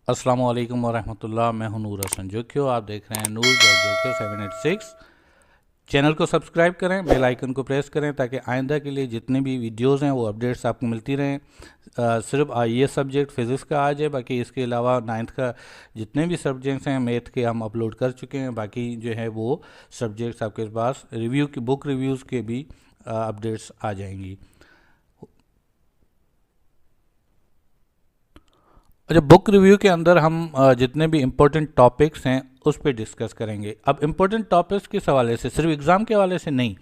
अस्सलाम वालेकुम वरहमतुल्लाह। मैं हूं नूर हसन जोखियो। आप देख रहे हैं नूर जोखियो 786। चैनल को सब्सक्राइब करें, बेल आइकन को प्रेस करें ताकि आइंदा के लिए जितने भी वीडियोस हैं वो अपडेट्स आपको मिलती रहें। सिर्फ ये सब्जेक्ट फ़िज़िक्स का आ जाए, बाकी इसके अलावा नाइन्थ का जितने भी सब्जेक्ट्स हैं मैथ के हम अपलोड कर चुके हैं। बाकी जो है वो सब्जेक्ट्स आपके पास रिव्यू की बुक रिव्यूज़ के भी अपडेट्स आ जाएंगी। अच्छा, बुक रिव्यू के अंदर हम जितने भी इम्पोर्टेंट टॉपिक्स हैं उस पर डिस्कस करेंगे। अब इम्पोर्टेंट टॉपिक्स किस हवाले से, सिर्फ एग्ज़ाम के हवाले से नहीं,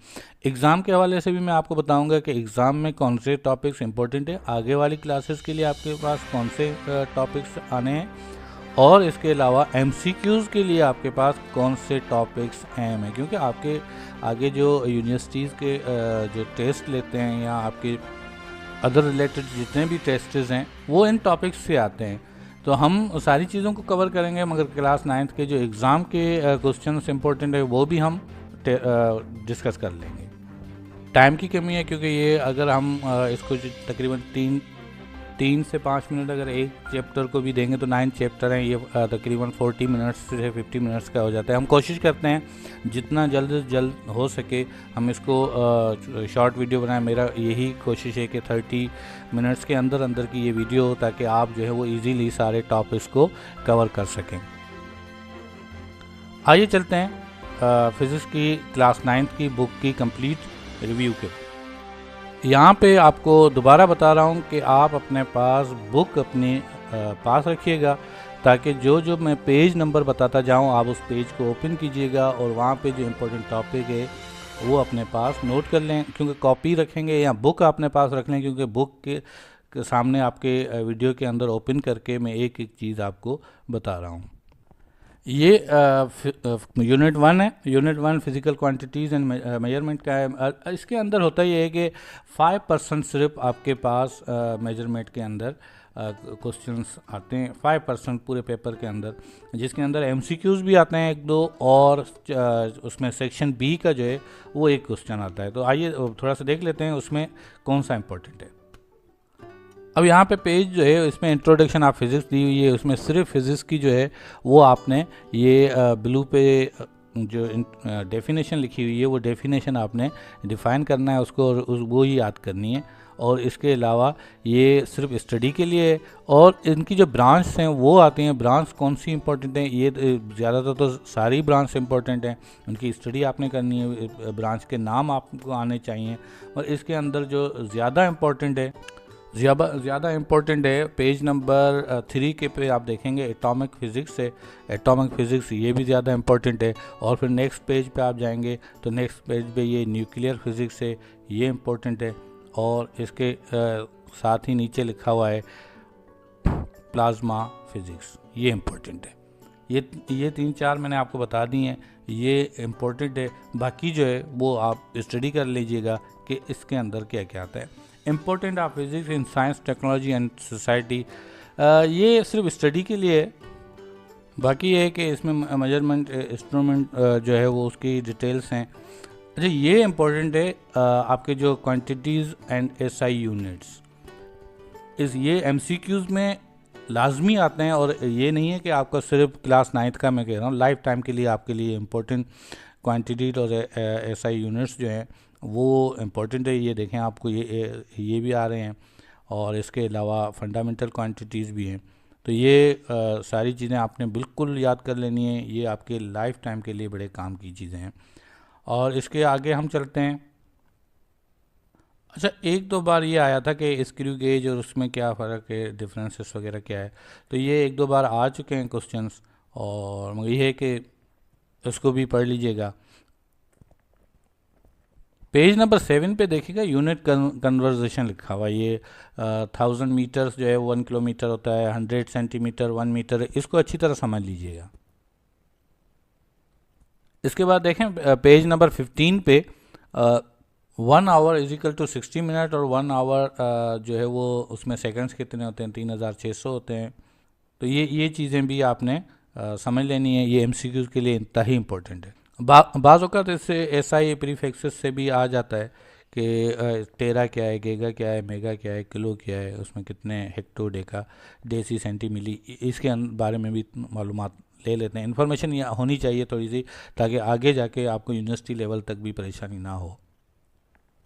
एग्ज़ाम के हवाले से भी मैं आपको बताऊंगा कि एग्ज़ाम में कौन से टॉपिक्स इम्पोर्टेंट है, आगे वाली क्लासेस के लिए आपके पास कौन से टॉपिक्स आने हैं, और इसके अलावा एमसीक्यूज़ के लिए आपके पास कौन से टॉपिक्स अहम हैं। क्योंकि आपके आगे जो यूनिवर्सिटीज़ के जो टेस्ट लेते हैं या आपके अदर रिलेटेड जितने भी टेस्ट्स हैं वो इन टॉपिक्स से आते हैं। तो हम सारी चीज़ों को कवर करेंगे, मगर क्लास नाइन्थ के जो एग्ज़ाम के क्वेश्चन इंपॉर्टेंट है वो भी हम डिस्कस कर लेंगे। टाइम की कमी है क्योंकि ये अगर हम इसको तकरीबन 3 से 5 मिनट अगर एक चैप्टर को भी देंगे तो 9 चैप्टर हैं, ये तकरीबन 40 मिनट्स से 50 मिनट्स का हो जाता है। हम कोशिश करते हैं जितना जल्द से जल्द हो सके हम इसको शॉर्ट वीडियो बनाएं। मेरा यही कोशिश है कि 30 मिनट्स के अंदर अंदर की ये वीडियो हो ताकि आप जो है वो इजीली सारे टॉपिक्स को कवर कर सकें। आइए चलते हैं फिज़िक्स की क्लास 9th की बुक की कंप्लीट रिव्यू के। यहाँ पे आपको दोबारा बता रहा हूँ कि आप अपने पास बुक अपने पास रखिएगा ताकि जो जो मैं पेज नंबर बताता जाऊँ आप उस पेज को ओपन कीजिएगा और वहाँ पे जो इम्पोर्टेंट टॉपिक है वो अपने पास नोट कर लें। क्योंकि कॉपी रखेंगे या बुक अपने पास रख लें, क्योंकि बुक के सामने आपके वीडियो के अंदर ओपन करके मैं एक एक चीज़ आपको बता रहा हूँ। ये यूनिट 1 है। Unit 1 physical quantities and measurement का है। इसके अंदर होता ये है कि 5% सिर्फ आपके पास मेजरमेंट के अंदर क्वेश्चंस आते हैं, 5% पूरे पेपर के अंदर, जिसके अंदर एमसीक्यूज़ भी आते हैं एक दो, और उसमें सेक्शन बी का जो है वो एक क्वेश्चन आता है। तो आइए थोड़ा सा देख लेते हैं उसमें कौन सा इंपॉर्टेंट है। अब यहाँ पे पेज जो है इसमें इंट्रोडक्शन ऑफ फिज़िक्स दी हुई है, उसमें सिर्फ फिज़िक्स की जो है वो आपने ये ब्लू पे जो डेफिनेशन लिखी हुई है वो डेफिनेशन आपने डिफ़ाइन करना है उसको, और वो ही याद करनी है। और इसके अलावा ये सिर्फ स्टडी के लिए है। और इनकी जो ब्रांच हैं वो आती हैं, ब्रांच कौन सी इंपॉर्टेंट है, ये ज़्यादातर तो सारी ब्रांच इंपॉर्टेंट हैं, उनकी स्टडी आपने करनी है, ब्रांच के नाम आपको आने चाहिए। और इसके अंदर जो ज़्यादा इम्पोर्टेंट है पेज नंबर 3 के पे आप देखेंगे एटॉमिक फ़िज़िक्स है। एटॉमिक फ़िज़िक्स ये भी ज़्यादा इम्पोर्टेंट है। और फिर नेक्स्ट पेज पे आप जाएंगे तो नेक्स्ट पेज पे ये न्यूक्लियर फ़िज़िक्स है, ये इम्पोर्टेंट है। और इसके साथ ही नीचे लिखा हुआ है प्लाज्मा फ़िज़िक्स, ये इम्पोर्टेंट है। ये 3-4 मैंने आपको बता दी हैं, ये इम्पोर्टेंट है। बाकी जो है वो आप स्टडी कर लीजिएगा कि इसके अंदर क्या क्या आता है। Important of physics in science technology and society, ये सिर्फ स्टडी के लिए है। बाकी ये है कि इसमें मेजरमेंट इंस्ट्रूमेंट जो है वो उसकी डिटेल्स हैं। अच्छा, ये इम्पोर्टेंट है आपके जो क्वांटिटीज़ एंड एसआई यूनिट्स, ये एमसीक्यूज़ में लाजमी आते हैं। और ये नहीं है कि आपका सिर्फ क्लास 9th का, मैं कह रहा हूँ लाइफ टाइम के लिए आपके लिए इम्पोर्टेंट क्वांटिटी और एसआई यूनिट्स जो हैं वो इम्पोर्टेंट है। ये देखें आपको ये भी आ रहे हैं, और इसके अलावा फंडामेंटल क्वांटिटीज़ भी हैं। तो ये सारी चीज़ें आपने बिल्कुल याद कर लेनी है, ये आपके लाइफ टाइम के लिए बड़े काम की चीज़ें हैं। और इसके आगे हम चलते हैं। अच्छा, एक दो बार ये आया था कि स्क्रू गेज और उसमें क्या फ़र्क है, डिफरेंसेस वगैरह क्या है, तो ये एक दो बार आ चुके हैं क्वेश्चंस, और मगर ये है कि उसको भी पढ़ लीजिएगा। पेज नंबर 7 पे देखिएगा यूनिट कन्वर्जेशन लिखा हुआ है। ये 1000 मीटर्स जो है 1 किलोमीटर होता है, 100 सेंटीमीटर 1 मीटर है, इसको अच्छी तरह समझ लीजिएगा। इसके बाद देखें पेज नंबर 15 पे 1 आवर इजिकल टू 60 मिनट, और 1 आवर जो है वो उसमें सेकंड्स कितने होते हैं, 3600 होते हैं। तो ये चीज़ें भी आपने समझ लेनी है, ये एमसीक्यूज़ के लिए इंतहा ही इम्पोर्टेंट है। बाज़ औक़ात इससे एसआई प्रीफिक्सेस से भी आ जाता है टेरा क्या है, गीगा क्या है, मेगा क्या है, किलो क्या है, उसमें कितने हेक्टो, डेका, डेसी, सेंटी, मिली, इसके बारे में भी मालूमात ले लेते हैं। इन्फॉर्मेशन ये होनी चाहिए थोड़ी सी, ताकि आगे जाके आपको यूनिवर्सिटी लेवल तक भी परेशानी ना हो।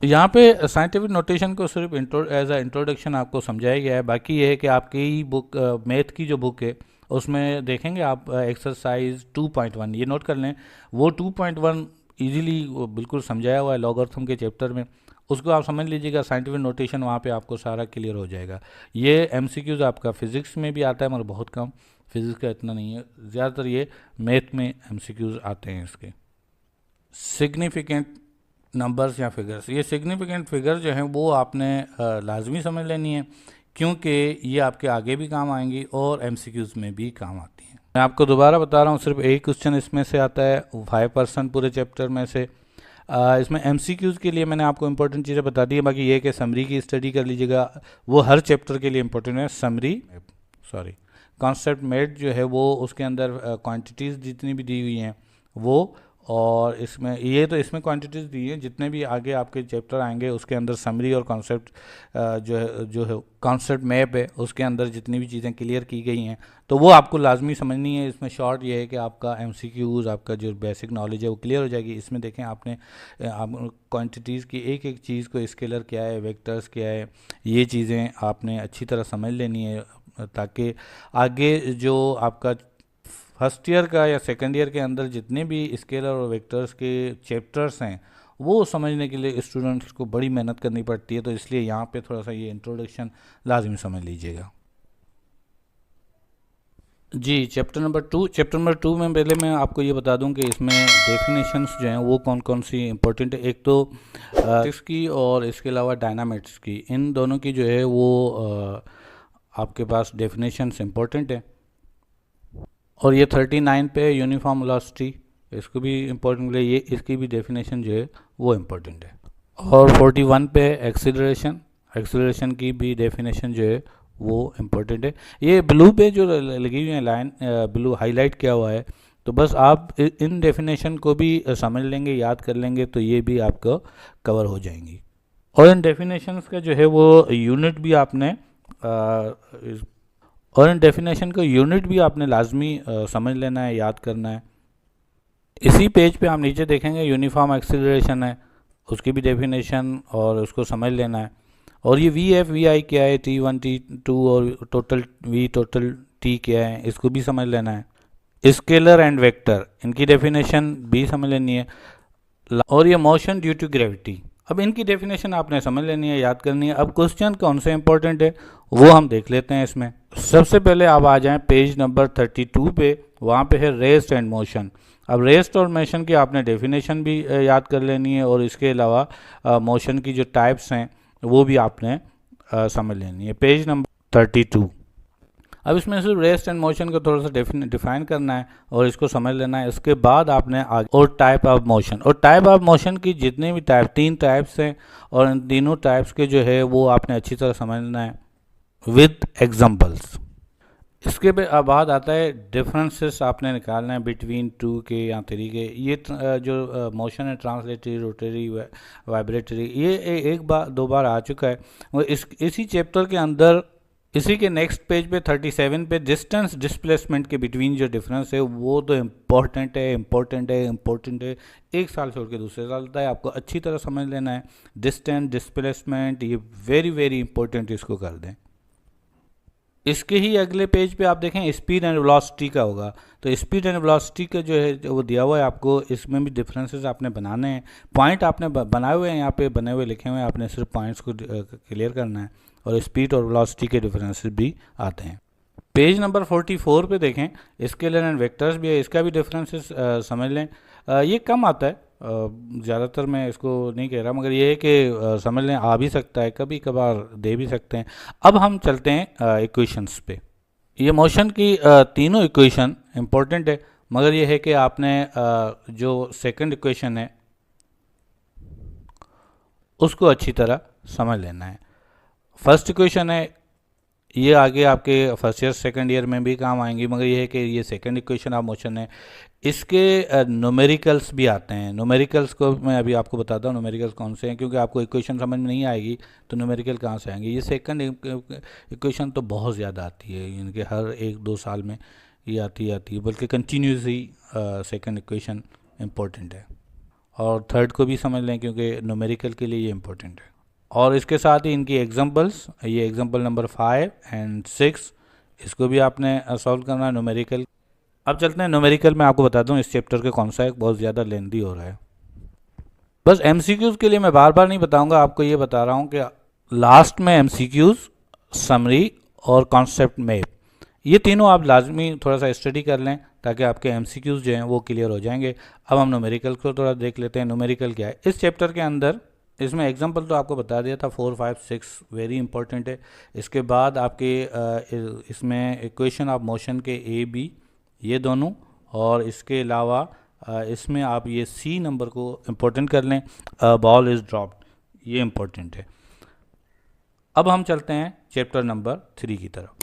यहाँ पे साइंटिफिक नोटेशन को सिर्फ एज अ इंट्रोडक्शन आपको समझाया गया है। बाकी ये है कि आपकी बुक मैथ की जो बुक है उसमें देखेंगे आप एक्सरसाइज 2.1, ये नोट कर लें, वो 2.1 इजीली बिल्कुल समझाया हुआ है लॉगरिथम के चैप्टर में, उसको आप समझ लीजिएगा। साइंटिफिक नोटेशन वहाँ पे आपको सारा क्लियर हो जाएगा। ये एमसीक्यूज आपका फिज़िक्स में भी आता है मगर बहुत कम, फिज़िक्स का इतना नहीं है, ज़्यादातर ये मैथ में एमसीक्यूज आते हैं इसके। सिग्निफिकेंट नंबर्स या फिगर्स, ये सिग्निफिकेंट फिगर जो हैं वो आपने लाजमी समझ लेनी है, क्योंकि ये आपके आगे भी काम आएंगी और एमसीक्यूज़ में भी काम आती हैं। मैं आपको दोबारा बता रहा हूँ, सिर्फ एक क्वेश्चन इसमें से आता है 5% पूरे चैप्टर में से। इसमें एमसीक्यूज़ के लिए मैंने आपको इंपॉर्टेंट चीज़ें बता दी है। बाकी ये कि समरी की स्टडी कर लीजिएगा, वो हर चैप्टर के लिए इंपॉर्टेंट है। कॉन्सेप्ट मैप जो है वो उसके अंदर क्वांटिटीज़ जितनी भी दी हुई हैं वो, और इसमें ये तो इसमें क्वांटिटीज़ दी हैं, जितने भी आगे आपके चैप्टर आएंगे उसके अंदर समरी और कॉन्सेप्ट जो है कॉन्सेप्ट मैप है उसके अंदर जितनी भी चीज़ें क्लियर की गई हैं तो वो आपको लाजमी समझनी है। इसमें शॉर्ट ये है कि आपका एमसीक्यूज़, आपका जो बेसिक नॉलेज है वो क्लियर हो जाएगी। इसमें देखें आपने क्वांटिटीज़ की एक एक चीज़ को, स्केलर क्या है, वेक्टर्स क्या है, ये चीज़ें आपने अच्छी तरह समझ लेनी है, ताकि आगे जो आपका फर्स्ट ईयर का या सेकंड ईयर के अंदर जितने भी स्केलर और वेक्टर्स के चैप्टर्स हैं वो समझने के लिए स्टूडेंट्स को बड़ी मेहनत करनी पड़ती है। तो इसलिए यहाँ पे थोड़ा सा ये इंट्रोडक्शन लाजमी समझ लीजिएगा। जी, चैप्टर नंबर टू में पहले मैं आपको ये बता दूं कि इसमें डेफिनेशंस जो हैं वो कौन कौन सी इंपॉर्टेंट है। एक तो फिजिक्स की और इसके अलावा डायनामिक्स की, इन दोनों की जो है वो आपके पास डेफिनेशंस इंपॉर्टेंट है। और ये 39 पे यूनिफॉर्म वेलोसिटी, इसको भी इम्पोर्टेंट है, ये इसकी भी डेफिनेशन जो है वो इम्पोर्टेंट है। और 41 पे एक्सीलरेशन की भी डेफिनेशन जो है वो इम्पोर्टेंट है। ये ब्लू पे जो लगी हुई है लाइन, ब्लू हाईलाइट किया हुआ है, तो बस आप इन डेफिनेशन को भी समझ लेंगे, याद कर लेंगे, तो ये भी आपको कवर हो जाएंगी। और इन डेफिनेशंस का जो है वो यूनिट भी आपने लाजमी समझ लेना है, याद करना है। इसी पेज पे आप नीचे देखेंगे यूनिफॉर्म एक्सीलरेशन है, उसकी भी डेफिनेशन और उसको समझ लेना है। और ये वी एफ वी आई क्या है, T1 T2 और टोटल वी टोटल T क्या है, इसको भी समझ लेना है। स्केलर एंड वेक्टर, इनकी डेफिनेशन भी समझ लेनी है। और ये मोशन ड्यू टू ग्रेविटी, अब इनकी डेफिनेशन आपने समझ लेनी है, याद करनी है। अब क्वेश्चन कौन से इंपॉर्टेंट है वो हम देख लेते हैं इसमें। सबसे पहले आप आ जाएं पेज नंबर 32 पे, वहाँ पे है रेस्ट एंड मोशन। अब रेस्ट और मोशन की आपने डेफिनेशन भी याद कर लेनी है, और इसके अलावा मोशन की जो टाइप्स हैं वो भी आपने समझ लेनी है। Page number 32। अब इसमें सिर्फ रेस्ट एंड मोशन को थोड़ा सा डिफाइन करना है और इसको समझ लेना है। इसके बाद आपने आगे और टाइप ऑफ मोशन की जितने भी तीन टाइप्स हैं, और इन तीनों टाइप्स के जो है वो आपने अच्छी तरह समझना है विद एग्जांपल्स। इसके बाद आता है डिफरेंसेस आपने निकालना है बिटवीन 2 के या 3 के। ये जो मोशन है ट्रांसलेटरी, रोटरी, वाइब्रेटरी, ये एक बार दो बार आ चुका है। और इसी चैप्टर के अंदर इसी के नेक्स्ट पेज पे 37 पे डिस्टेंस डिस्प्लेसमेंट के बिटवीन जो डिफरेंस है वो तो इम्पोर्टेंट है। एक साल छोड़ के दूसरे साल होता है, आपको अच्छी तरह समझ लेना है। डिस्टेंस डिस्प्लेसमेंट ये वेरी वेरी इंपॉर्टेंट, इसको कर दें। इसके ही अगले पेज पे आप देखें स्पीड एंड वेलोसिटी का होगा, तो स्पीड एंड वेलोसिटी का जो है वो दिया हुआ है आपको। इसमें भी डिफरेंसेस आपने बनाने हैं, पॉइंट आपने बनाए हुए हैं, यहाँ पे बने हुए लिखे हुए हैं, आपने सिर्फ पॉइंट्स को क्लियर करना है। और स्पीड और वेलोसिटी के डिफरेंसेस भी आते हैं। पेज नंबर 44 पे देखें स्केलर एंड वेक्टर्स भी है, इसका भी डिफरेंसेस समझ लें। ये कम आता है, ज़्यादातर मैं इसको नहीं कह रहा, मगर ये है कि समझ लें, आ भी सकता है, कभी कभार दे भी सकते हैं। अब हम चलते हैं इक्वेशंस पे। ये मोशन की तीनों इक्वेशन इंपॉर्टेंट है, मगर ये है कि आपने जो सेकंड इक्वेशन है उसको अच्छी तरह समझ लेना है। फर्स्ट इक्वेशन है ये आगे आपके फर्स्ट ईयर सेकंड ईयर में भी काम आएंगी, मगर ये है कि ये सेकंड इक्वेशन ऑफ मोशन है। इसके न्यूमेरिकल्स भी आते हैं। न्यूमेरिकल्स को मैं अभी आपको बताता हूँ न्यूमेरिकल्स कौन से हैं, क्योंकि आपको इक्वेशन समझ में नहीं आएगी तो न्यूमेरिकल कहाँ से आएंगे। ये सेकंड इक्वेशन तो बहुत ज़्यादा आती है, इनके हर 1-2 साल में ये आती है, बल्कि कंटिन्यूसली सेकंड इक्वेशन इम्पोर्टेंट है। और थर्ड को भी समझ लें क्योंकि न्यूमेरिकल के लिए ये इम्पोर्टेंट है। और इसके साथ ही इनकी एग्जांपल्स, ये एग्जांपल नंबर 5 और 6, इसको भी आपने सॉल्व करना है न्यूमेरिकल। अब चलते हैं न्यूमेरिकल में, आपको बताता हूँ इस चैप्टर के कौन सा है, बहुत ज़्यादा लेंदी हो रहा है। बस एमसीक्यूज़ के लिए मैं बार बार नहीं बताऊंगा, आपको ये बता रहा हूँ कि लास्ट में एमसीक्यूज़, समरी और कॉन्सेप्ट मैप, ये तीनों आप लाजमी थोड़ा सा स्टडी कर लें ताकि आपके एमसीक्यूज़ जो हैं वो क्लियर हो जाएंगे। अब हम न्यूमेरिकल को थोड़ा देख लेते हैं। न्यूमेरिकल क्या है इस चैप्टर के अंदर। इसमें एग्जांपल तो आपको बता दिया था 4, 5, 6 वेरी इंपॉर्टेंट है। इसके बाद आपके इसमें इक्वेशन ऑफ मोशन के ए बी ये दोनों, और इसके अलावा इसमें आप ये सी नंबर को इम्पोर्टेंट कर लें, बॉल इज़ ड्रॉप्ड, ये इम्पोर्टेंट है। अब हम चलते हैं चैप्टर नंबर 3 की तरफ।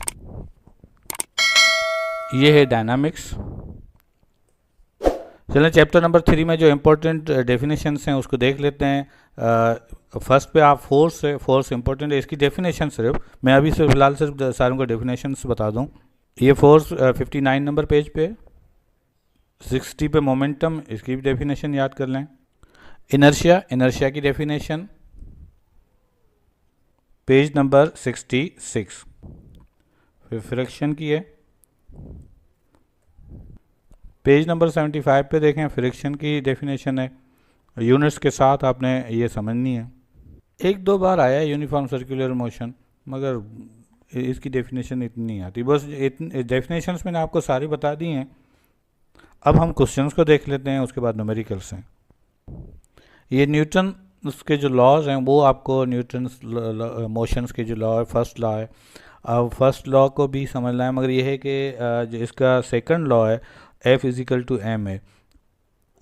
ये है डायनामिक्स। चलें चैप्टर नंबर 3 में जो इम्पोर्टेंट डेफिनेशंस हैं उसको देख लेते हैं। फर्स्ट पे आप फोर्स है, फोर्स इंपॉर्टेंट है, इसकी डेफिनेशन सिर्फ मैं अभी से फिलहाल सिर्फ सारों को डेफिनेशंस बता दूं। ये फोर्स 59 नंबर पेज पे, 60 पे मोमेंटम, इसकी भी डेफिनेशन याद कर लें। इनर्शिया, इनर्शिया की डेफिनेशन पेज नंबर 66। फिर फ्रिक्शन की है पेज नंबर 75 पे देखें, फ्रिक्शन की डेफिनेशन है, यूनिट्स के साथ आपने ये समझनी है। 1-2 बार आया है यूनिफॉर्म सर्कुलर मोशन, मगर इसकी डेफिनेशन इतनी नहीं आती। बस डेफिनेशंस मैंने आपको सारी बता दी हैं। अब हम क्वेश्चंस को देख लेते हैं, उसके बाद न्यूमेरिकल्स हैं। ये न्यूटन उसके जो लॉज हैं वो आपको न्यूटन मोशंस के जो लॉ है, फर्स्ट लॉ है, अब फर्स्ट लॉ को भी समझना है, मगर ये है कि जो इसका सेकंड लॉ है F=m है,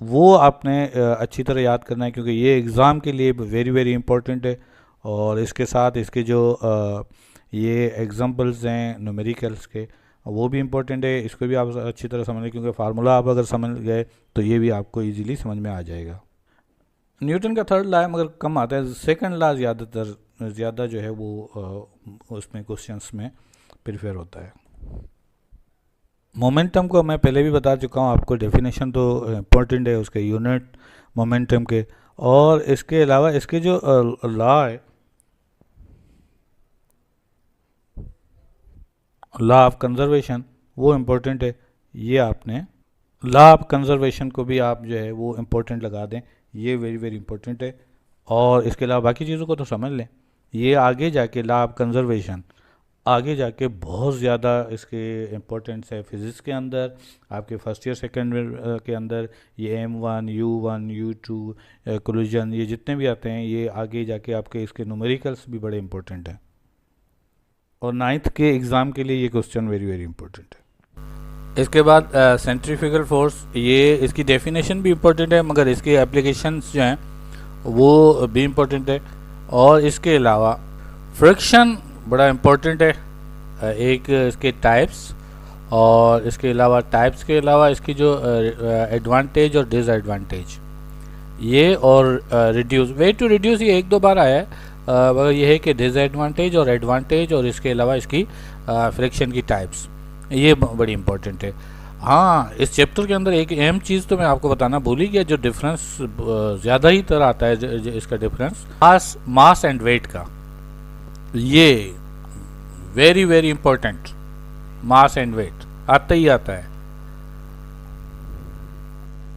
वो आपने अच्छी तरह याद करना है क्योंकि ये एग्ज़ाम के लिए वेरी वेरी इंपॉर्टेंट है। और इसके साथ इसके जो ये एग्जांपल्स हैं न्यूमेरिकल्स के वो भी इम्पोर्टेंट है, इसको भी आप अच्छी तरह समझ लें क्योंकि फार्मूला आप अगर समझ गए तो ये भी आपको इजीली समझ में आ जाएगा। न्यूटन का थर्ड लॉ है मगर कम आता है, सेकंड लॉ ज़्यादा जो है वो उसमें क्वेश्चंस में प्रिफेयर होता है। मोमेंटम को मैं पहले भी बता चुका हूँ आपको, डेफिनेशन तो इम्पोर्टेंट है उसके यूनिट मोमेंटम के, और इसके अलावा इसके जो लॉ है, लॉ ऑफ कंजर्वेशन, वो इम्पोर्टेंट है। ये आपने लॉ ऑफ कंजर्वेशन को भी आप जो है वो इम्पोर्टेंट लगा दें, ये वेरी वेरी इंपॉर्टेंट है। और इसके अलावा बाकी चीज़ों को तो समझ लें, ये आगे जाके लॉ ऑफ कंजर्वेशन आगे जाके बहुत ज़्यादा इसके इम्पोर्टेंस है फिज़िक्स के अंदर, आपके फर्स्ट ईयर सेकेंड ईयर के अंदर। ये M1, U1, U2 कोलिजन, ये जितने भी आते हैं ये आगे जाके आपके इसके न्यूमेरिकल्स भी बड़े इंपॉर्टेंट हैं, और 9th के एग्ज़ाम के लिए ये क्वेश्चन वेरी वेरी इंपॉर्टेंट है। इसके बाद सेंट्रीफ्यूगल फोर्स, ये इसकी डेफिनेशन भी इम्पोर्टेंट है मगर इसके एप्लीकेशंस जो हैं वो भी इम्पोर्टेंट है। और इसके अलावा फ्रिक्शन बड़ा इम्पोर्टेंट है, एक इसके टाइप्स, और इसके अलावा टाइप्स के अलावा इसकी जो एडवांटेज और डिसएडवांटेज ये, और रिड्यूस, वे टू रिड्यूस ये 1-2 बार आया है, मगर ये है कि डिसएडवांटेज और एडवांटेज, और इसके अलावा इसकी फ्रिक्शन की टाइप्स, ये बड़ी इंपॉर्टेंट है। हाँ, इस चैप्टर के अंदर एक अहम चीज़ तो मैं आपको बताना भूल ही गया, जो डिफरेंस ज़्यादा ही तरह आता है, इसका डिफरेंस मास एंड वेट का, ये very very important, mass and weight आता ही आता है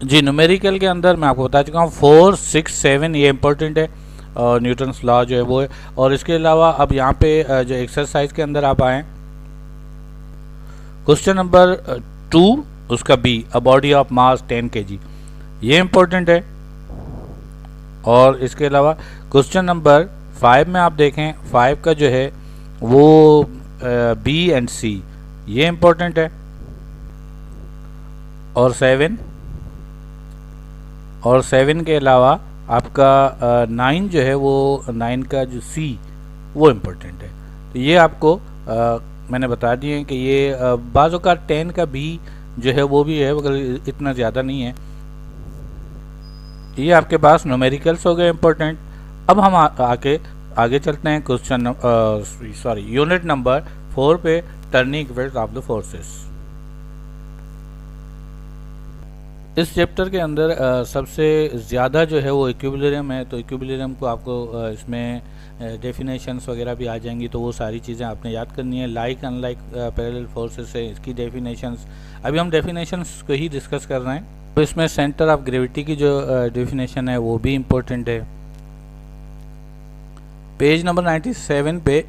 जी। न्यूमेरिकल के अंदर मैं आपको बता चुका हूँ 4, 6, 7 ये इंपॉर्टेंट है, और न्यूटन्स लॉ जो है वो है। और इसके अलावा अब यहाँ पे जो एक्सरसाइज के अंदर आप आएँ, क्वेश्चन नंबर 2 उसका B, a body of mass 10 kg, ये इंपॉर्टेंट है। और इसके अलावा क्वेश्चन नंबर 5 में आप देखें, 5 का जो है वो बी एंड सी, ये इंपॉर्टेंट है। और 7 के अलावा आपका 9 जो है वो 9 का जो सी वो इम्पोर्टेंट है। तो ये आपको मैंने बता दिए कि ये बाज़ों का 10 का भी जो है वो भी है, मगर इतना ज़्यादा नहीं है। ये आपके पास न्यूमेरिकल्स हो गए इम्पोर्टेंट। अब हम आगे चलते हैं क्वेश्चन यूनिट नंबर 4 पे, turning equations of the forces. इस चैप्टर के अंदर सबसे ज़्यादा जो है वो इक्विलिब्रियम है, तो इक्विलिब्रियम को आपको इसमें डेफिनेशंस वगैरह भी आ जाएंगी, तो वो सारी चीज़ें आपने याद करनी है। लाइक अनलाइक पैरेलल फोर्सेस है, इसकी डेफिनेशंस, अभी हम डेफिनेशंस को ही डिस्कस कर रहे हैं। तो इसमें सेंटर ऑफ ग्रेविटी की जो डेफिनेशन है वो भी इम्पोर्टेंट है। पेज नंबर 97 पे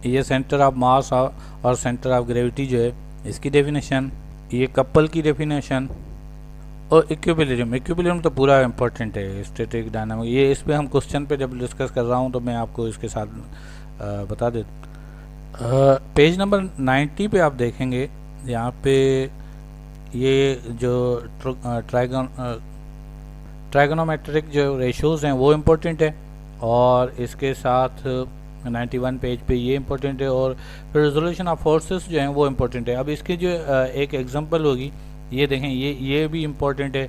ये सेंटर ऑफ मास और सेंटर ऑफ ग्रेविटी जो है इसकी डेफिनेशन, ये कपल की डेफिनेशन, और इक्विलिब्रियम तो पूरा इम्पोर्टेंट है, स्टैटिक डायनामिक। ये इस पे हम क्वेश्चन पे जब डिस्कस कर रहा हूँ तो मैं आपको इसके साथ बता देता। पेज नंबर 90 पे आप देखेंगे, यहाँ पे ये जो ट्राइगोनोमेट्रिक जो रेशोज़ हैं वो इम्पोर्टेंट है, और इसके साथ 91 पेज पे ये इम्पोर्टेंट है, और फिर रेजोल्यूशन ऑफ फोर्सेस जो हैं वो इम्पोर्टेंट है। अब इसकी जो एक एग्जांपल होगी, ये देखें, ये भी इम्पोर्टेंट है,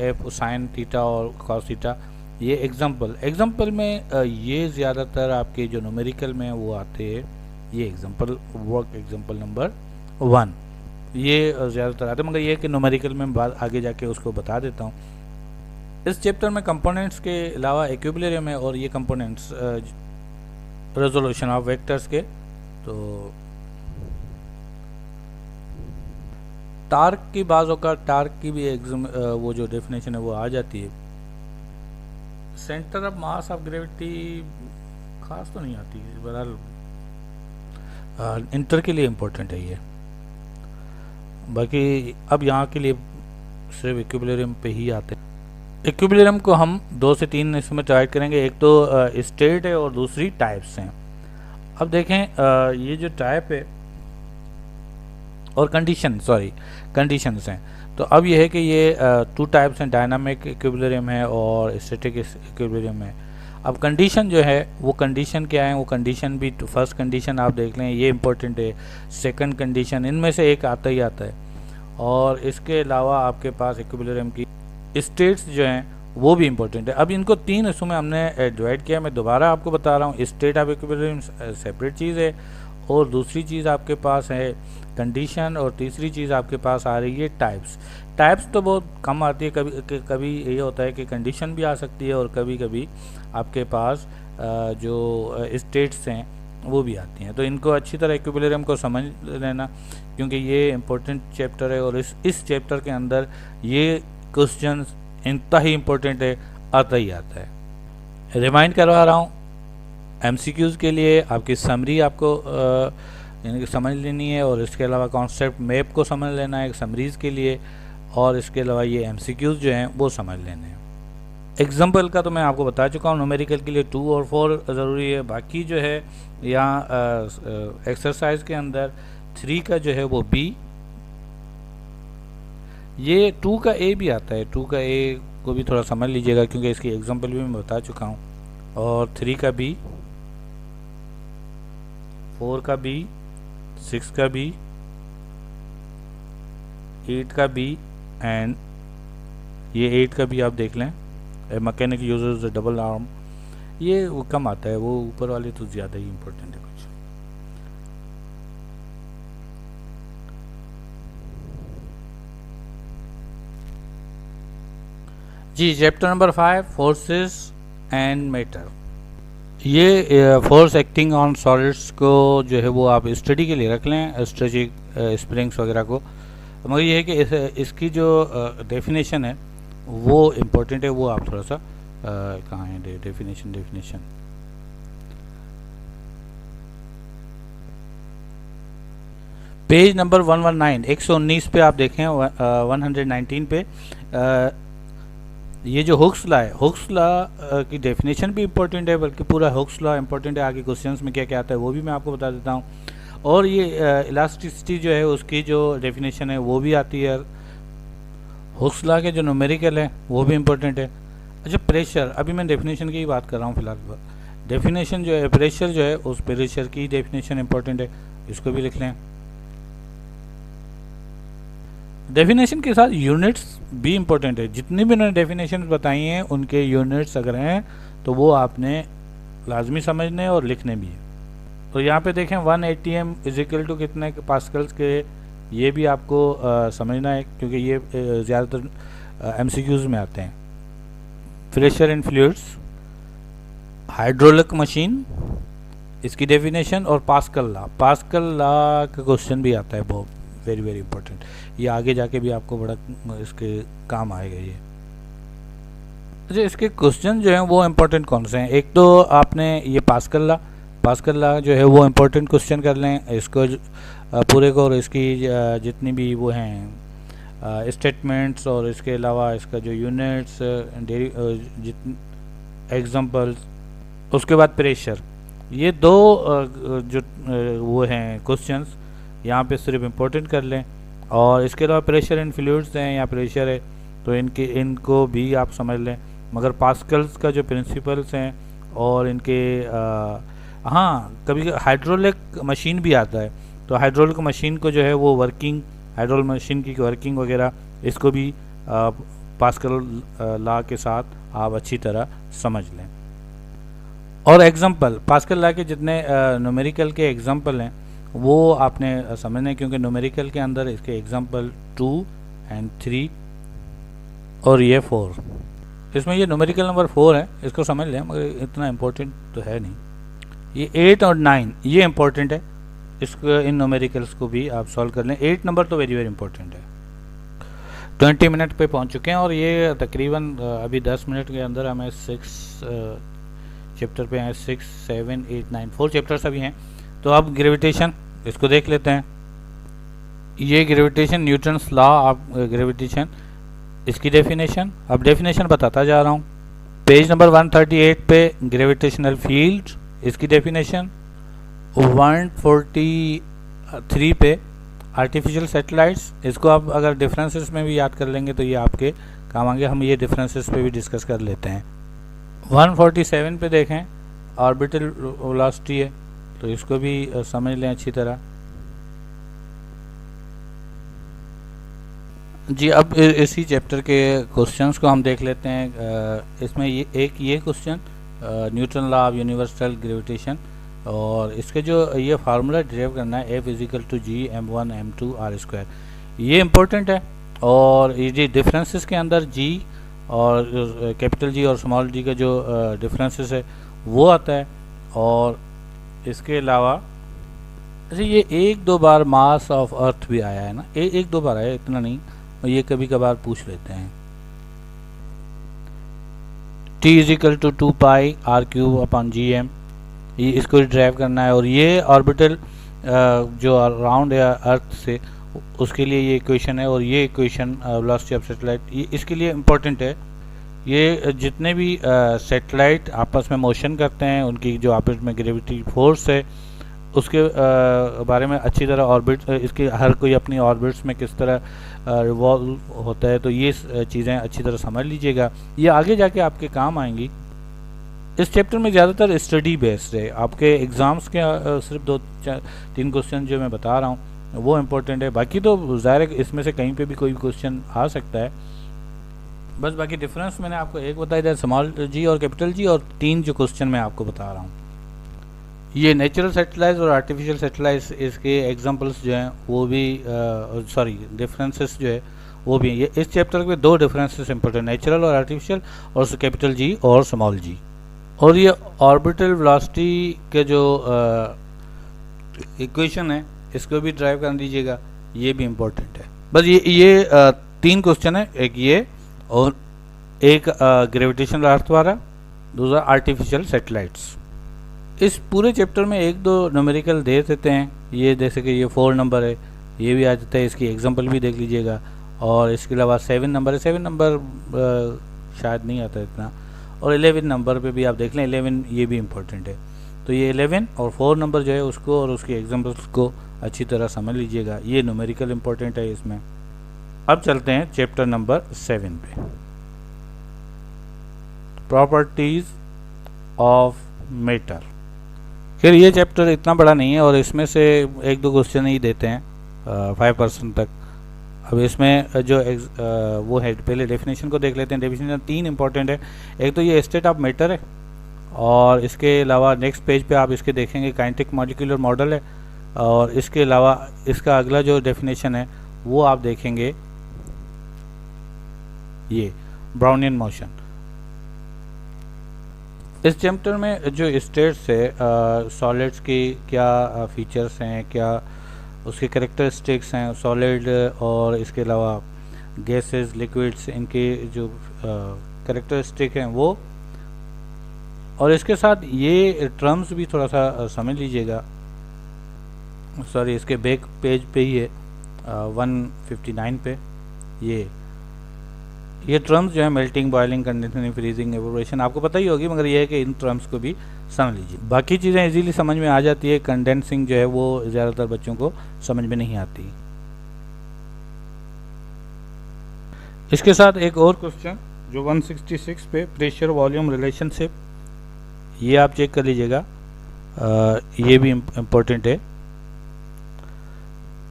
एफ साइन थीटा और कॉस थीटा। ये एग्जांपल में ये ज़्यादातर आपके जो न्यूमेरिकल में वो आते हैं, ये एग्जांपल नंबर 1 ये ज़्यादातर आते हैं, मगर ये कि न्यूमेरिकल में बात आगे जाके उसको बता देता हूँ। इस चैप्टर में कंपोनेंट्स के अलावा इक्विलिब्रियम है, और ये कंपोनेंट्स रेजोल्यूशन ऑफ वेक्टर्स के, तो टार्क की बाज़ों का टार्क की भी वो जो डेफिनेशन है वो आ जाती है। Centre of mass of gravity खास तो नहीं आती है, बहरहाल इंटर के लिए इम्पोर्टेंट है ये। बाकी अब यहाँ के लिए सिर्फ इक्विलिब्रियम पे ही आते हैं। इक्विलिब्रियम को हम 2 से 3 इसमें डिवाइड करेंगे, एक तो स्टेट है और दूसरी टाइप्स हैं। अब देखें, ये जो टाइप है और कंडीशंस हैं, तो अब ये है कि ये 2 टाइप्स हैं, डायनामिक इक्विलिब्रियम है और स्टैटिक इक्विलिब्रियम है। अब कंडीशन जो है वो कंडीशन क्या है, वो कंडीशन भी फर्स्ट कंडीशन आप देख लें, ये इंपॉर्टेंट है, सेकंड कंडीशन, इनमें से एक आता ही आता है। और इसके अलावा आपके पास इक्विलिब्रियम की स्टेट्स जो हैं वो भी इम्पोर्टेंट है। अब इनको 3 हिस्सों में हमने डिवाइड किया, मैं दोबारा आपको बता रहा हूँ। स्टेट ऑफ इक्विलिब्रियम सेपरेट चीज़ है, और दूसरी चीज़ आपके पास है कंडीशन, और तीसरी चीज़ आपके पास आ रही है टाइप्स तो बहुत कम आती है, कभी ये होता है कि कंडीशन भी आ सकती है, और कभी कभी आपके पास जो स्टेट्स हैं वो भी आती हैं। तो इनको अच्छी तरह इक्विलिब्रियम को समझ लेना, क्योंकि ये इम्पोर्टेंट चैप्टर है, और इस चैप्टर के अंदर ये क्वेश्चन इंतहा ही इम्पोर्टेंट है, आता ही आता है। रिमाइंड करवा रहा हूँ, एमसीक्यूज़ के लिए आपकी समरी आपको यानी कि समझ लेनी है, और इसके अलावा कॉन्सेप्ट मैप को समझ लेना है समरीज़ के लिए, और इसके अलावा ये एमसीक्यूज़ जो हैं वो समझ लेने हैं। एग्जाम्पल का तो मैं आपको बता चुका हूँ, न्यूमेरिकल के लिए 2 और 4 ज़रूरी है। बाकी जो है यहाँ एक्सरसाइज के अंदर 3 का जो है वो बी, ये 2 का ए भी आता है, 2 का ए को भी थोड़ा समझ लीजिएगा, क्योंकि इसकी एग्जाम्पल भी मैं बता चुका हूँ। और 3 का बी, 4 का बी, 6 का बी, 8 का बी, एंड ये 8 का भी आप देख लें, मैकेनिक यूजर्स डबल आर्म, ये वो कम आता है, वो ऊपर वाले तो ज़्यादा ही इम्पोर्टेंट है कुछ। जी, chapter number 5, forces and matter. ये फोर्स एक्टिंग ऑन सॉलिड्स को जो है वो आप स्टडी के लिए रख लें, स्ट्रेचिक स्प्रिंग्स वगैरह को, मगर ये है कि इसकी जो डेफिनेशन है वो इम्पोर्टेंट है, वो आप थोड़ा सा कहाँ है डेफिनेशन पेज नंबर 119 119 पे आप देखें, 119 पे ये जो हुक्स लॉ है, हुक्स लॉ की डेफिनेशन भी इम्पोर्टेंट है, बल्कि पूरा हुक्स लॉ इम्पोर्टेंट है। आगे क्वेश्चंस में क्या क्या आता है वो भी मैं आपको बता देता हूँ। और ये इलास्टिसिटी जो है उसकी जो डेफिनेशन है वो भी आती है। हुक्स लॉ के जो न्यूमेरिकल है वो भी इम्पोर्टेंट है। अच्छा, प्रेशर, अभी मैं डेफिनेशन की ही बात कर रहा हूँ फिलहाल। डेफिनेशन जो है प्रेशर जो है, उस प्रेशर की डेफिनेशन इम्पोर्टेंट है। इसको भी लिख लें। डेफिनेशन के साथ यूनिट्स भी इम्पोर्टेंट है। जितनी भी उन्होंने डेफिनेशन बताई हैं उनके यूनिट्स अगर हैं तो वो आपने लाजमी समझने और लिखने भी है। तो यहाँ पे देखें 1 ATM इज इक्वल टू कितने पास्कल्स के, ये भी आपको समझना है क्योंकि ये ज़्यादातर MCQs में आते हैं। Pressure in fluids, hydraulic machine, इसकी डेफिनेशन, और पास्कल लॉ का क्वेश्चन भी आता है, बहुत वेरी वेरी इंपॉर्टेंट। ये आगे जाके भी आपको बड़ा इसके काम आएगा ये। अच्छा, इसके क्वेश्चन जो हैं वो इम्पोर्टेंट कौन से हैं? एक तो आपने ये पास्कल लॉ जो है वो इम्पोर्टेंट क्वेश्चन कर लें इसको पूरे को, और इसकी जितनी भी वो हैं स्टेटमेंट्स, और इसके अलावा इसका जो यूनिट्स, एग्जांपल्स, उसके बाद प्रेशर, ये दो जो वो हैं क्वेश्चंस यहाँ पे सिर्फ इम्पोर्टेंट कर लें। और इसके अलावा प्रेशर इन फ्लूइड्स हैं या प्रेशर है तो इनको भी आप समझ लें। मगर पास्कल्स का जो प्रिंसिपल्स हैं और इनके हाँ, कभी हाइड्रोलिक मशीन भी आता है, तो हाइड्रोलिक मशीन को जो है वो हाइड्रोलिक मशीन की वर्किंग वगैरह, इसको भी पास्कल लॉ के साथ आप अच्छी तरह समझ लें। और एग्जांपल, पास्कल लॉ के जितने न्यूमेरिकल के एग्जांपल हैं वो आपने समझने, क्योंकि न्यूमेरिकल के अंदर इसके एग्जांपल 2 और 3 और ये 4, इसमें ये न्यूमेरिकल नंबर 4 है, इसको समझ लें, मगर इतना इम्पोर्टेंट तो है नहीं। ये 8 और 9 ये इम्पोर्टेंट है, इसको इन न्यूमेरिकल्स को भी आप सॉल्व कर लें। 8 नंबर तो वेरी वेरी इंपॉर्टेंट है। 20 मिनट पे पहुंच चुके हैं और ये तकरीबन अभी 10 मिनट के अंदर हमें 6 चैप्टर पे हैं। 6, 7, 8, 9 4 चैप्टर्स अभी हैं। तो अब ग्रेविटेशन, इसको देख लेते हैं। ये gravitation, Newton's law of gravitation, इसकी डेफिनेशन, अब डेफिनेशन बताता जा रहा हूँ। पेज नंबर 138 पे ग्रेविटेशनल फील्ड, इसकी डेफिनेशन। 143 पे आर्टिफिशियल सैटेलाइट्स, इसको आप अगर डिफरेंसेस में भी याद कर लेंगे तो ये आपके काम आएंगे। हम ये डिफरेंसेस पे भी डिस्कस कर लेते हैं। 147 पे देखें, ऑर्बिटल वेलोसिटी है, तो इसको भी समझ लें अच्छी तरह। जी, अब इसी चैप्टर के क्वेश्चंस को हम देख लेते हैं। इसमें ये question Newton law of universal gravitation, और इसके जो ये फार्मूला डिराइव करना है F = G m1 m2 r², ये इम्पोर्टेंट है। और ये डिफरेंसेस के अंदर G और कैपिटल G और स्मॉल g का जो डिफरेंसेस है वो आता है। और इसके अलावा अच्छा, ये 1-2 बार मास ऑफ अर्थ भी आया है ना, 1-2 बार आया, इतना नहीं, ये कभी कभार पूछ लेते हैं। T = 2 pi r³/gm, ये इसको ड्राइव करना है। और ये ऑर्बिटल जो अराउंड है अर्थ से, उसके लिए ये इक्वेशन है। और ये इक्वेशन वेलोसिटी ऑफ सैटेलाइट, ये इसके लिए इम्पोर्टेंट है। ये जितने भी सैटेलाइट आपस में मोशन करते हैं, उनकी जो आपस में ग्रेविटी फोर्स है उसके बारे में अच्छी तरह, ऑर्बिट इसके हर कोई अपनी ऑर्बिट्स में किस तरह रिवॉल्व होता है, तो ये चीज़ें अच्छी तरह समझ लीजिएगा, ये आगे जाके आपके काम आएंगी। इस चैप्टर में ज़्यादातर स्टडी बेस्ड है, आपके एग्ज़ाम्स के सिर्फ 2-3 क्वेश्चन जो मैं बता रहा हूँ वो इम्पोर्टेंट है। बाकी तो ज़ाहिर है इसमें से कहीं पे भी कोई क्वेश्चन आ सकता है। बस बाकी डिफरेंस मैंने आपको एक बताया जाए, स्मॉल g और कैपिटल G, और 3 जो क्वेश्चन मैं आपको बता रहा हूँ। ये नेचुरल सैटेलाइट्स और आर्टिफिशियल सैटेलाइट्स, इसके एग्जांपल्स जो हैं वो भी डिफरेंसेस जो है वो भी हैं। ये इस चैप्टर के 2 डिफरेंसेस इंपॉर्टेंट, नेचुरल और आर्टिफिशियल, और कैपिटल G और स्मॉल g। और ये ऑर्बिटल वेलोसिटी के जो इक्वेशन है इसको भी ड्राइव कर दीजिएगा, ये भी इम्पोर्टेंट है। बस ये 3 क्वेश्चन है, एक ये और एक ग्रेविटेशनल अर्थ वाला, दूसरा आर्टिफिशियल सैटेलाइट्स। इस पूरे चैप्टर में 1-2 न्यूमेरिकल दे देते हैं, ये जैसे कि ये 4 नंबर है, ये भी आ जाता है, इसकी एग्जांपल भी देख लीजिएगा। और इसके अलावा 7 नंबर है, 7 नंबर शायद नहीं आता इतना। और 11 नंबर पे भी आप देख लें, 11 ये भी इम्पोर्टेंट है। तो ये 11 और 4 नंबर जो है उसको और उसकी एग्जांपल्स को अच्छी तरह समझ लीजिएगा, ये न्यूमेरिकल इम्पोर्टेंट है इसमें। अब चलते हैं चैप्टर नंबर 7 पे, प्रॉपर्टीज ऑफ मैटर। फिर ये चैप्टर इतना बड़ा नहीं है और इसमें से एक दो क्वेश्चन ही देते हैं 5% तक। अब इसमें जो वो है, पहले डेफिनेशन को देख लेते हैं। डेफिनेशन 3 इंपॉर्टेंट है। एक तो ये स्टेट ऑफ मैटर है, और इसके अलावा नेक्स्ट पेज पे आप इसके देखेंगे काइनेटिक मॉलिक्यूलर मॉडल है, और इसके अलावा इसका अगला जो डेफिनेशन है वो आप देखेंगे ये ब्राउनियन मोशन। इस चैप्टर में जो स्टेट्स है सॉलिड्स की क्या फीचर्स हैं, क्या उसके करेक्टरिस्टिक्स हैं, सॉलिड और इसके अलावा गैसेस, लिक्विड्स, इनके जो करेक्टरिस्टिक हैं वो, और इसके साथ ये टर्म्स भी थोड़ा सा समझ लीजिएगा। सॉरी, इसके बैक पेज पे ही है 159 पे ये टर्म्स जो है melting, boiling, condensing, freezing, evaporation आपको पता ही होगी, मगर ये है कि इन टर्म्स को भी समझ लीजिए। बाकी चीज़ें इजीली समझ में आ जाती है। कंडेंसिंग जो है वो ज़्यादातर बच्चों को समझ में नहीं आती। इसके साथ एक और क्वेश्चन जो 166 पे प्रेशर वॉल्यूम रिलेशनशिप, ये आप चेक कर लीजिएगा, ये भी इम्पोर्टेंट है।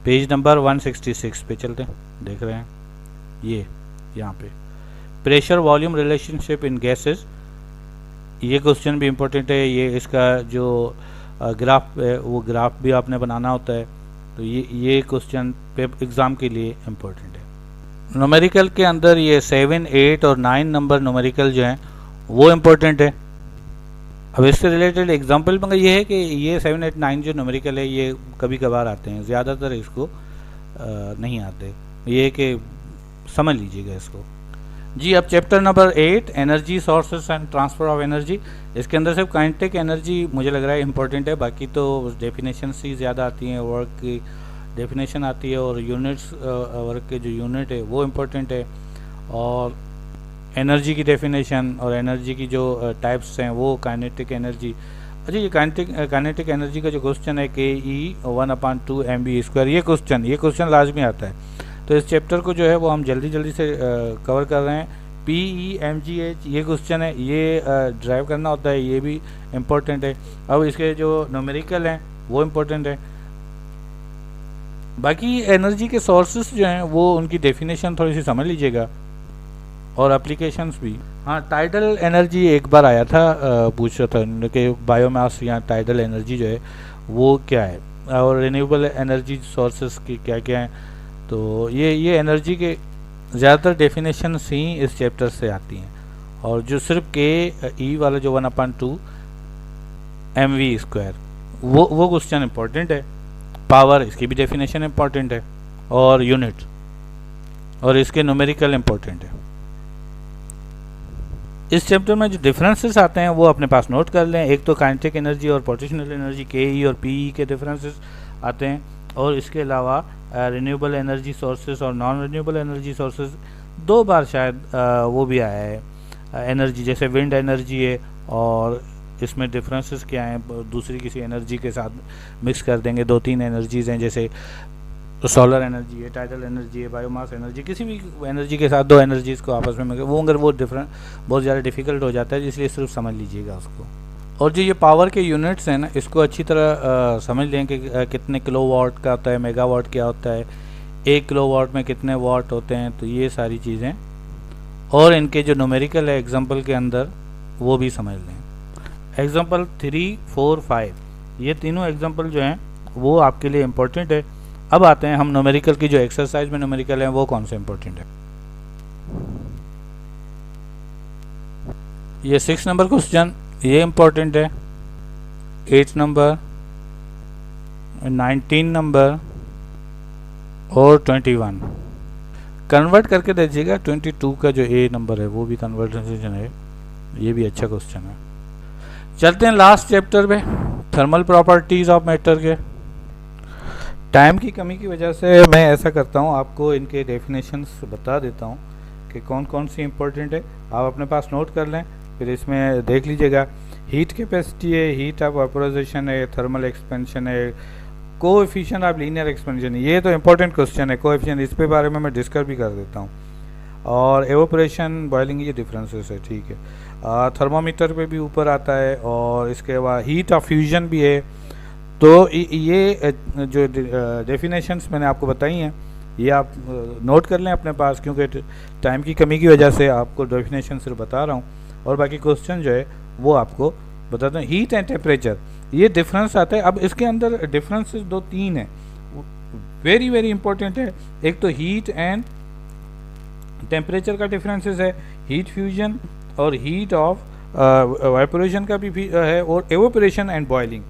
पेज नंबर 166 पे चलते हैं, देख रहे हैं ये यहाँ पे pressure volume relationship in gases, ये क्वेश्चन भी इम्पोर्टेंट है। ये इसका जो ग्राफ है वो ग्राफ भी आपने बनाना होता है, तो ये क्वेश्चन पे एग्ज़ाम के लिए इम्पोर्टेंट है। न्यूमेरिकल के अंदर ये 7, 8 और 9 नंबर न्यूमेरिकल जो हैं वो इम्पोर्टेंट है। अब इससे रिलेटेड एग्जांपल मगर ये है कि ये 7, 8, 9 जो न्यूमेरिकल है ये कभी कभार आते हैं, ज़्यादातर इसको नहीं आते। ये कि समझ लीजिएगा इसको जी। अब chapter number 8 energy sources and transfer of energy, इसके अंदर सिर्फ काइनेटिक एनर्जी मुझे लग रहा है इंपॉर्टेंट है, बाकी तो डेफिनेशन ही ज़्यादा आती हैं। वर्क की डेफिनेशन आती है और यूनिट्स, वर्क के जो यूनिट है वो इम्पोर्टेंट है, और एनर्जी की डेफिनेशन और एनर्जी की जो टाइप्स हैं वो काइनेटिक एनर्जी। अच्छा, ये काइनेटिक एनर्जी का जो क्वेश्चन है KE 1/2 mv², ये क्वेश्चन लाजमी आता है। तो इस चैप्टर को जो है वो हम जल्दी से कवर कर रहे हैं। PEmgh ये क्वेश्चन है, ये ड्राइव करना होता है, ये भी इम्पोर्टेंट है। अब इसके जो न्यूमेरिकल हैं वो इम्पोर्टेंट है। बाकी एनर्जी के सोर्सेस जो हैं वो उनकी डेफिनेशन थोड़ी सी समझ लीजिएगा, और एप्लीकेशंस भी। हाँ, टाइडल एनर्जी एक बार आया था, पूछ रहा था कि बायोमास या टाइडल एनर्जी जो है वो क्या है, और रिन्यूएबल एनर्जी सोर्सेस की क्या क्या हैं। तो ये एनर्जी के ज़्यादातर डेफिनेशन ही इस चैप्टर से आती हैं, और जो सिर्फ KE वाला जो 1/2 mv² वो क्वेश्चन इम्पोर्टेंट है। पावर, इसकी भी डेफिनेशन इम्पोर्टेंट है, और यूनिट और इसके न्यूमेरिकल इम्पोर्टेंट है। इस चैप्टर में जो डिफरेंसेस आते हैं वो अपने पास नोट कर लें। एक तो काइनेटिक एनर्जी और पोटेंशियल एनर्जी KE और PE के डिफरेंसेस आते हैं, और इसके अलावा रिन्यूएबल एनर्जी सोर्सेज और नॉन रिन्यूएबल एनर्जी सोर्सेज 2 बार शायद वो भी आया है। एनर्जी जैसे विंड एनर्जी है, और इसमें डिफरेंसेस क्या हैं, दूसरी किसी एनर्जी के साथ मिक्स कर देंगे। 2-3 एनर्जीज़ हैं, जैसे सोलर एनर्जी है, टाइडल एनर्जी है, बायोमास एनर्जी, किसी भी एनर्जी के साथ 2 एनर्जीज़ को आपस में वो अगर वो डिफरेंट बहुत ज़्यादा डिफ़िकल्ट हो जाता है, इसलिए सिर्फ समझ लीजिएगा उसको। और जो ये पावर के यूनिट्स हैं ना, इसको अच्छी तरह समझ लें कि कितने किलोवाट का होता है, मेगावाट क्या होता है, 1 किलोवाट में कितने वाट होते हैं, तो ये सारी चीज़ें, और इनके जो न्यूमेरिकल है एग्जांपल के अंदर वो भी समझ लें। एग्जांपल 3, 4, 5 ये तीनों एग्जांपल जो हैं वो आपके लिए इम्पोर्टेंट है। अब आते हैं हम न्यूमेरिकल की जो एक्सरसाइज में न्यूमेरिकल हैं वो कौन से इम्पोर्टेंट है। ये 6 नंबर क्वेश्चन ये इम्पोर्टेंट है, 8 नंबर, 19 नंबर और 21 कन्वर्ट करके दीजिएगा। 22 का जो A नंबर है वो भी कन्वर्टेशन है, ये भी अच्छा क्वेश्चन है। चलते हैं लास्ट चैप्टर पे, थर्मल प्रॉपर्टीज़ ऑफ मैटर के। टाइम की कमी की वजह से मैं ऐसा करता हूँ, आपको इनके डेफिनेशंस बता देता हूँ कि कौन कौन सी इंपॉर्टेंट है, आप अपने पास नोट कर लें, फिर इसमें देख लीजिएगा। हीट कैपेसिटी है, हीट ऑफ वेपोराइजेशन है, थर्मल एक्सपेंशन है, कोएफिशिएंट ऑफ लीनियर एक्सपेंशन, ये तो इंपॉर्टेंट क्वेश्चन है। कोएफिशिएंट इस पे बारे में मैं डिस्कस भी कर देता हूँ, और एवोपरेशन, बॉइलिंग, ये डिफरेंसेस है, ठीक है। थर्मामीटर पे भी ऊपर आता है, और इसके बाद हीट ऑफ फ्यूजन भी है। तो ये जो डेफिनेशंस मैंने आपको बताई हैं ये आप नोट कर लें अपने पास, क्योंकि टाइम की कमी की वजह से आपको डेफिनेशन सिर्फ बता रहा हूँ, और बाकी क्वेश्चन जो है वो आपको बताता हूँ। हीट एंड टेम्परेचर ये डिफरेंस आता है। अब इसके अंदर डिफरेंसेस 2-3 हैं, वेरी वेरी इंपॉर्टेंट है। एक तो हीट एंड टेम्परेचर का डिफरेंसेस है, हीट फ्यूजन और हीट ऑफ वाइपरेशन का भी है, और एवोपरेशन एंड बॉइलिंग,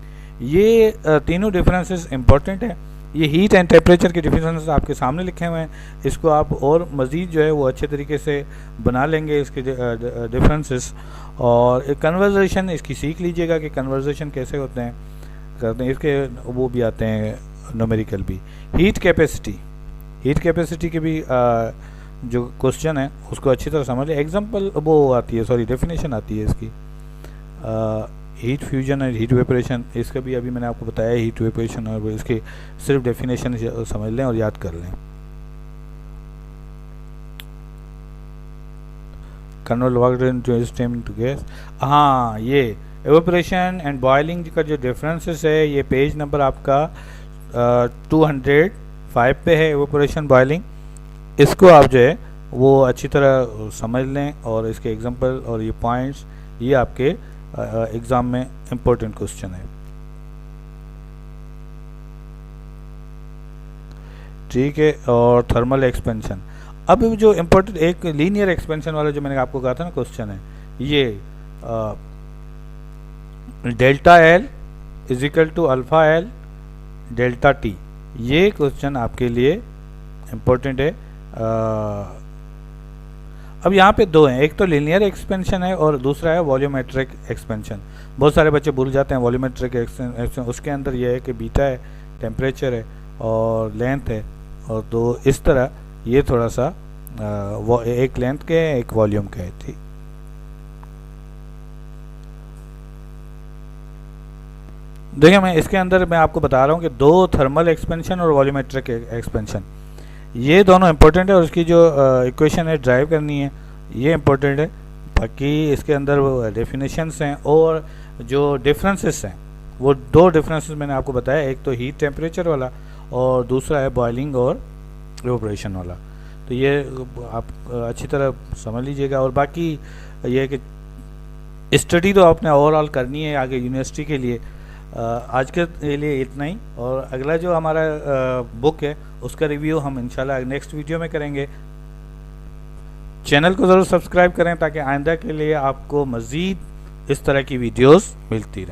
ये तीनों डिफरेंसेस इंपॉर्टेंट है। ये हीट एंड टेम्परेचर के डिफरेंसेस आपके सामने लिखे हुए हैं, इसको आप और मज़ीद जो है वो अच्छे तरीके से बना लेंगे इसके डिफरेंसेस। और एक कन्वर्सेशन इसकी सीख लीजिएगा कि कन्वर्सेशन कैसे होते हैं, करते हैं, इसके वो भी आते हैं न्यूमेरिकल भी। हीट कैपेसिटी के भी जो क्वेश्चन है उसको अच्छी तरह समझ लें। एग्जांपल वो आती है, सॉरी डेफिनेशन आती है इसकी, हीट फ्यूजन और हीट वेपरेशन, इसका भी अभी मैंने आपको बताया हीट वेपरेशन, और इसकी सिर्फ डेफिनेशन समझ लें और याद कर लें। Convert water into steam to gas, हाँ ये एवेपोरेशन एंड बॉइलिंग का जो डिफरेंसेस है ये पेज नंबर आपका 205 पे है, एवेपोरेशन बॉइलिंग। इसको आप जो है वो अच्छी तरह समझ लें, और इसके एग्जांपल और ये पॉइंट्स ये आपके एग्ज़ाम में इम्पोर्टेंट क्वेश्चन है। ठीक है, और थर्मल एक्सपेंशन, अब जो इम्पोर्टेंट एक लीनियर एक्सपेंशन वाला जो मैंने आपको कहा था ना क्वेश्चन है, ये delta L is equal to alpha L delta T, ये क्वेश्चन आपके लिए इम्पोर्टेंट है। अब यहाँ पे दो हैं, एक तो लीनियर एक्सपेंशन है और दूसरा है वॉल्यूमेट्रिक एक्सपेंशन। बहुत सारे बच्चे भूल जाते हैं वॉल्यूमेट्रिक एक्सपेंशन, उसके अंदर यह है कि बीटा है, टेम्परेचर है और लेंथ है, और तो इस तरह ये थोड़ा सा वो एक लेंथ के है एक वॉल्यूम के है। ठीक, देखिए मैं इसके अंदर मैं आपको बता रहा हूँ कि दो थर्मल एक्सपेंशन और वॉल्यूमेट्रिक एक्सपेंशन, ये दोनों इंपॉर्टेंट है, और उसकी जो इक्वेशन है ड्राइव करनी है ये इंपॉर्टेंट है। बाकी इसके अंदर वो डेफिनेशंस हैं और जो डिफरेंसेस हैं वो दो डिफरेंसेस मैंने आपको बताया, एक तो हीट टेम्परेचर वाला और दूसरा है बॉइलिंग और एवेपोरेशन वाला। तो ये आप अच्छी तरह समझ लीजिएगा, और बाकी ये है कि स्टडी तो आपने ओवरऑल करनी है आगे यूनिवर्सिटी के लिए। आज के लिए इतना ही, और अगला जो हमारा बुक है उसका रिव्यू हम इंशाल्लाह नेक्स्ट वीडियो में करेंगे। चैनल को ज़रूर सब्सक्राइब करें ताकि आइंदा के लिए आपको मज़ीद इस तरह की वीडियोस मिलती रहें।